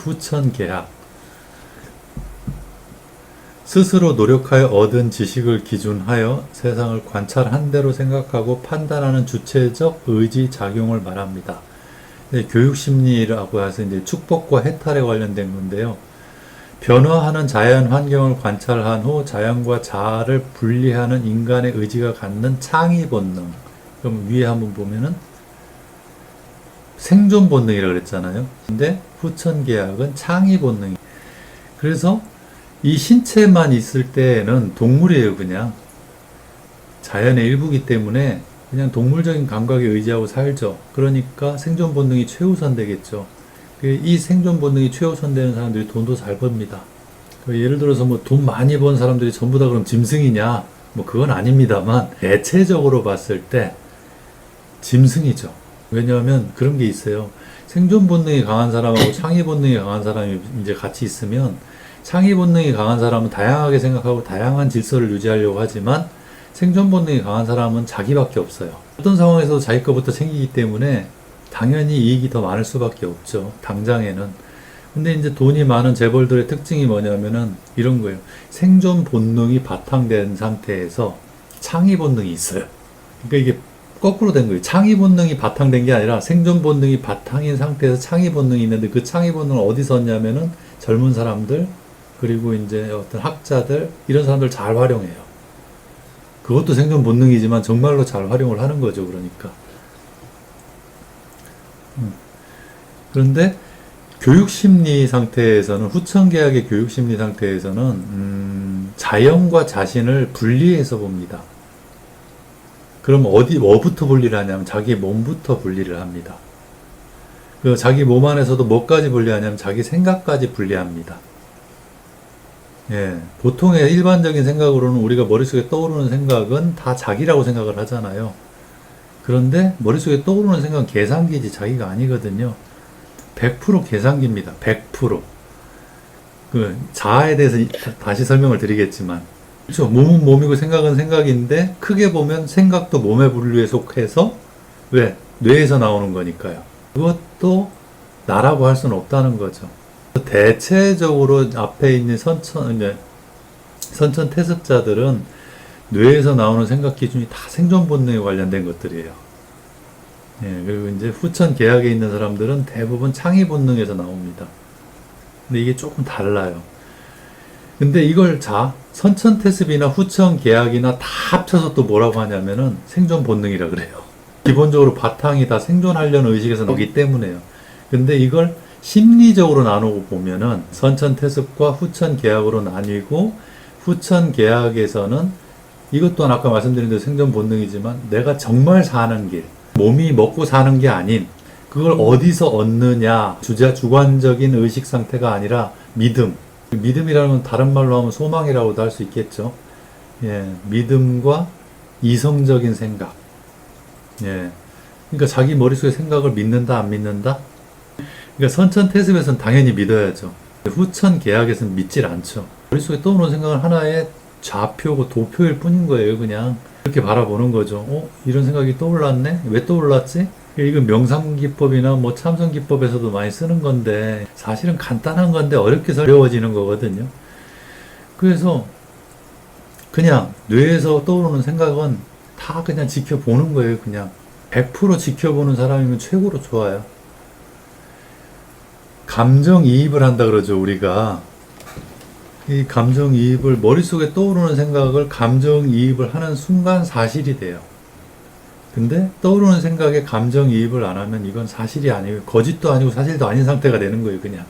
후천계약. 스스로 노력하여 얻은 지식을 기준하여 세상을 관찰한 대로 생각하고 판단하는 주체적 의지 작용을 말합니다. 교육심리라고 해서 이제 축복과 해탈에 관련된 건데요. 변화하는 자연 환경을 관찰한 후 자연과 자아를 분리하는 인간의 의지가 갖는 창의 본능. 그럼 위에 한번 보면은 생존 본능이라고 그랬잖아요. 근데 후천계약은 창의 본능이. 그래서 이 신체만 있을 때는 동물이에요, 그냥. 자연의 일부이기 때문에 그냥 동물적인 감각에 의지하고 살죠. 그러니까 생존 본능이 최우선 되겠죠. 이 생존 본능이 최우선 되는 사람들이 돈도 잘 법니다. 예를 들어서 뭐 돈 많이 번 사람들이 전부 다 그럼 짐승이냐? 뭐 그건 아닙니다만, 대체적으로 봤을 때 짐승이죠. 왜냐하면 그런 게 있어요. 생존 본능이 강한 사람하고 창의 본능이 강한 사람이 이제 같이 있으면, 창의 본능이 강한 사람은 다양하게 생각하고 다양한 질서를 유지하려고 하지만, 생존 본능이 강한 사람은 자기밖에 없어요. 어떤 상황에서도 자기 것부터 챙기기 때문에 당연히 이익이 더 많을 수밖에 없죠, 당장에는. 근데 이제 돈이 많은 재벌들의 특징이 뭐냐면은 이런 거예요. 생존 본능이 바탕된 상태에서 창의 본능이 있어요. 그러니까 이게 거꾸로 된 거예요. 창의 본능이 바탕된 게 아니라 생존 본능이 바탕인 상태에서 창의 본능이 있는데, 그 창의 본능은 어디서 얻냐면은 젊은 사람들, 그리고 이제 어떤 학자들, 이런 사람들 잘 활용해요. 그것도 생존 본능이지만 정말로 잘 활용을 하는 거죠, 그러니까. 그런데 교육심리 상태에서는, 후천계약의 교육심리 상태에서는 자연과 자신을 분리해서 봅니다. 그럼 뭐부터 분리를 하냐면 자기 몸부터 분리를 합니다. 그 자기 몸 안에서도 뭐까지 분리하냐면 자기 생각까지 분리합니다. 예, 보통의 일반적인 생각으로는 우리가 머릿속에 떠오르는 생각은 다 자기라고 생각을 하잖아요. 그런데 머릿속에 떠오르는 생각은 계산기지 자기가 아니거든요. 100% 계산기입니다. 100%. 그 자아에 대해서 다시 설명을 드리겠지만, 그렇죠. 몸은 몸이고 생각은 생각인데, 크게 보면 생각도 몸의 분류에 속해서, 왜? 뇌에서 나오는 거니까요. 그것도 나라고 할 수는 없다는 거죠. 대체적으로 앞에 있는 선천 태습자들은 뇌에서 나오는 생각 기준이 다 생존 본능에 관련된 것들이에요. 예, 그리고 이제 후천 계약에 있는 사람들은 대부분 창의 본능에서 나옵니다. 근데 이게 조금 달라요. 근데 이걸 선천 태습이나 후천 계약이나 다 합쳐서 또 뭐라고 하냐면은 생존 본능이라 그래요. 기본적으로 바탕이 다 생존하려는 의식에서 나오기 때문에요. 근데 이걸 심리적으로 나누고 보면은 선천 태습과 후천 계약으로 나뉘고, 후천 계약에서는 이것 또한 아까 말씀드린 대로 생존 본능이지만 내가 정말 사는 길, 몸이 먹고 사는 게 아닌, 그걸 어디서 얻느냐, 주관적인 의식 상태가 아니라 믿음. 믿음이라는 건 다른 말로 하면 소망이라고도 할 수 있겠죠. 예, 믿음과 이성적인 생각. 예, 그러니까 자기 머릿속에 생각을 믿는다, 안 믿는다? 그러니까 선천 태습에서는 당연히 믿어야죠. 후천 계약에서는 믿질 않죠. 머릿속에 떠오르는 생각은 하나의 좌표고 도표일 뿐인 거예요, 그냥. 이렇게 바라보는 거죠. 이런 생각이 떠올랐네? 왜 떠올랐지? 이건 명상기법이나 뭐 참선기법에서도 많이 쓰는 건데, 사실은 간단한 건데 어렵게 어려워지는 거거든요. 그래서 그냥 뇌에서 떠오르는 생각은 다 그냥 지켜보는 거예요, 그냥. 100% 지켜보는 사람이면 최고로 좋아요. 감정이입을 한다 그러죠, 우리가. 이 감정이입을, 머릿속에 떠오르는 생각을 감정이입을 하는 순간 사실이 돼요. 근데 떠오르는 생각에 감정이입을 안 하면 이건 사실이 아니고, 거짓도 아니고 사실도 아닌 상태가 되는 거예요, 그냥.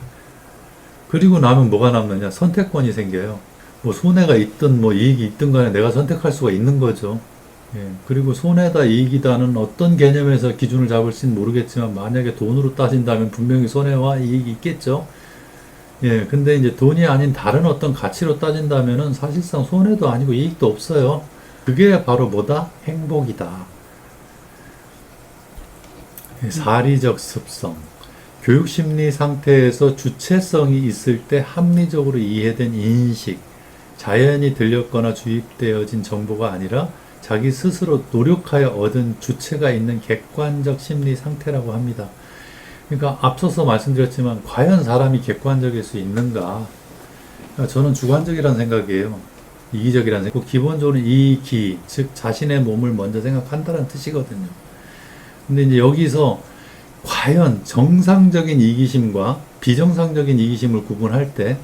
그리고 나면 뭐가 남느냐? 선택권이 생겨요. 뭐 손해가 있든 뭐 이익이 있든 간에 내가 선택할 수가 있는 거죠. 예, 그리고 손해다 이익이다는 어떤 개념에서 기준을 잡을지는 모르겠지만, 만약에 돈으로 따진다면 분명히 손해와 이익이 있겠죠. 예, 근데 이제 돈이 아닌 다른 어떤 가치로 따진다면은 사실상 손해도 아니고 이익도 없어요. 그게 바로 뭐다? 행복이다. 예, 사리적 습성. 교육심리 상태에서 주체성이 있을 때 합리적으로 이해된 인식, 자연히 들렸거나 주입되어진 정보가 아니라 자기 스스로 노력하여 얻은 주체가 있는 객관적 심리 상태라고 합니다. 그러니까 앞서서 말씀드렸지만 과연 사람이 객관적일 수 있는가? 그러니까 저는 주관적이라는 생각이에요. 이기적이라는 생각. 기본적으로 이기, 즉 자신의 몸을 먼저 생각한다는 뜻이거든요. 근데 이제 여기서 과연 정상적인 이기심과 비정상적인 이기심을 구분할 때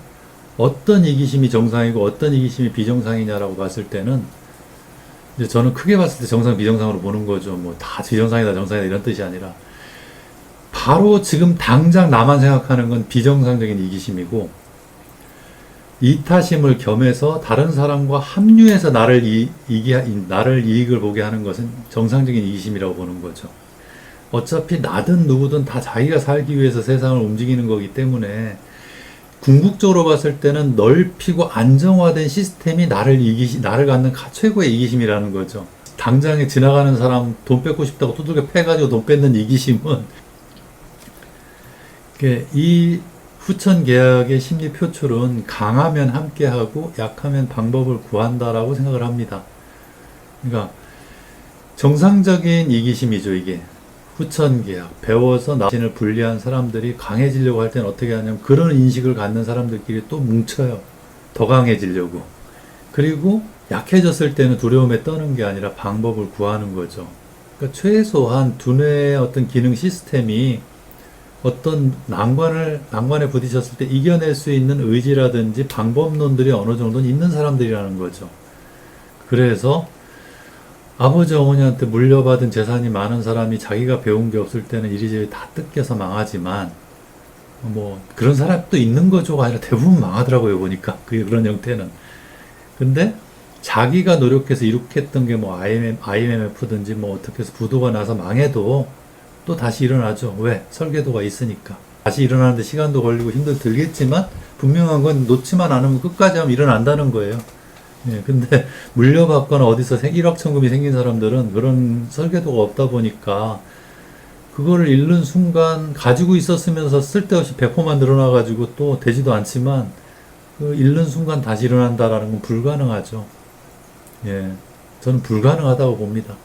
어떤 이기심이 정상이고 어떤 이기심이 비정상이냐라고 봤을 때는 이제 저는 크게 봤을 때 정상 비정상으로 보는 거죠. 뭐 다 비정상이다 정상이다 이런 뜻이 아니라 바로 지금 당장 나만 생각하는 건 비정상적인 이기심이고 이타심을 겸해서 다른 사람과 합류해서 나를 이익을 보게 하는 것은 정상적인 이기심이라고 보는 거죠. 어차피 나든 누구든 다 자기가 살기 위해서 세상을 움직이는 거기 때문에 궁극적으로 봤을 때는 넓히고 안정화된 시스템이 나를 갖는 최고의 이기심이라는 거죠. 당장에 지나가는 사람 돈 뺏고 싶다고 두들겨 패가지고 돈 뺏는 이기심은 이 후천 계약의 심리 표출은 강하면 함께하고 약하면 방법을 구한다라고 생각을 합니다. 그러니까 정상적인 이기심이죠, 이게. 후천 계약, 배워서 나 자신을 분리한 사람들이 강해지려고 할 때는 어떻게 하냐면 그런 인식을 갖는 사람들끼리 또 뭉쳐요. 더 강해지려고. 그리고 약해졌을 때는 두려움에 떠는 게 아니라 방법을 구하는 거죠. 그러니까 최소한 두뇌의 어떤 기능 시스템이 어떤 난관에 부딪혔을 때 이겨낼 수 있는 의지라든지 방법론들이 어느 정도는 있는 사람들이라는 거죠. 그래서 아버지 어머니한테 물려받은 재산이 많은 사람이 자기가 배운 게 없을 때는 이리저리 다 뜯겨서 망하지만 뭐 그런 사람도 있는 거죠가 아니라 대부분 망하더라고요 보니까 그런 형태는. 근데 자기가 노력해서 이룩했던 게 뭐 IMF든지 뭐 어떻게 해서 부도가 나서 망해도 또 다시 일어나죠. 왜? 설계도가 있으니까. 다시 일어나는데 시간도 걸리고 힘도 들겠지만 분명한 건 놓지만 않으면 끝까지 하면 일어난다는 거예요. 예, 근데 물려받거나 어디서 1억 천금이 생긴 사람들은 그런 설계도가 없다 보니까 그거를 잃는 순간 가지고 있었으면서 쓸데없이 배포만 늘어나가지고 또 되지도 않지만 그 잃는 순간 다시 일어난다라는 건 불가능하죠. 예, 저는 불가능하다고 봅니다.